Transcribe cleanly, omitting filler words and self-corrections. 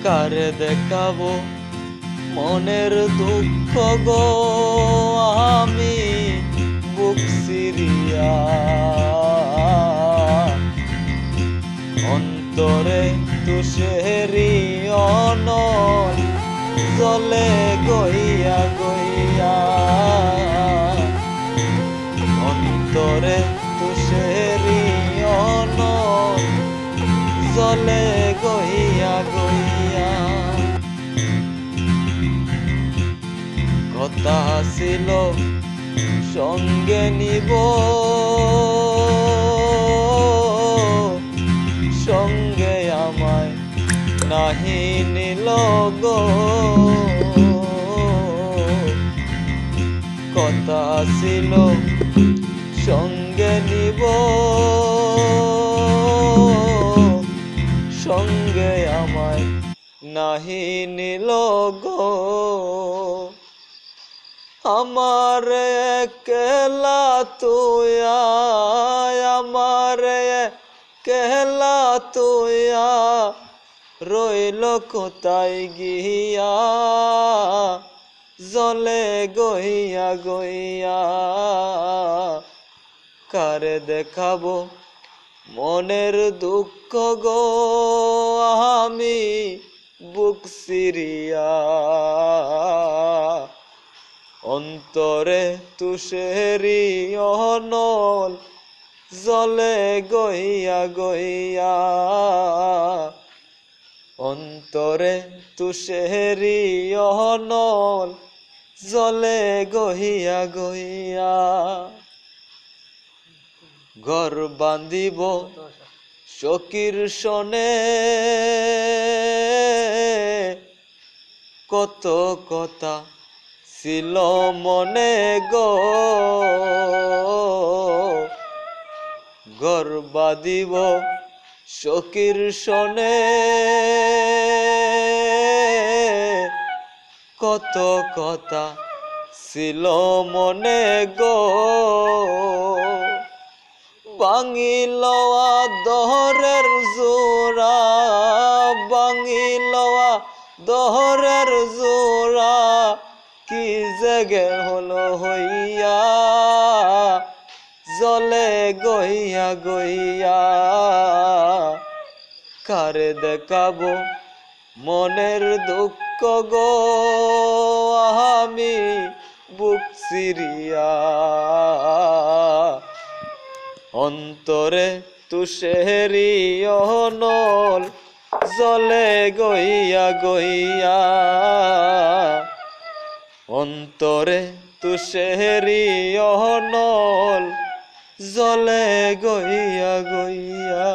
কারে দেখাবো মনের দুঃখ গো আমি বুক সিরিয়া অন্তরে তুষেরি অনল জলে গইয়া গইয়া অন্তরে তুষেরি অনল জলে গইয়া গইয়া কথা ছিল সঙ্গে নিব সঙ্গে আমায় নাহি নিল গো কথা ছিল সঙ্গে নিব সঙ্গে আমায় নাহি নিল গো আমার একলা তুয়া আমার একলা তুয়া রইল কোথায় গিয়া জলে গইয়া গইয়া কারে দেখাবো মনের দুঃখ গো আমি বুক সিরিয়া অন্তরে তুষেরি অনল জলে গইয়া গইয়া অন্তরে তুষেরি অনল জলে গইয়া গইয়া ঘর বাঁধিব সখীর সনে কত কথা ছিল মনে গো ঘর বাঁধিব সখীর সনে কত কথা ছিল মনে গো ভাঙিল দহরের জোড়া ভাঙিল দহরের জোড়া কি জেগে হলো হইয়া জলে গইয়া গইয়া কারে দেখাবো মনের দুঃখ গো আমি বুক সিরিয়া অন্তরে তুষেরি অনল জলে গইয়া গইয়া অন্তরে তুষেরি অনল জলে গইয়া গইয়া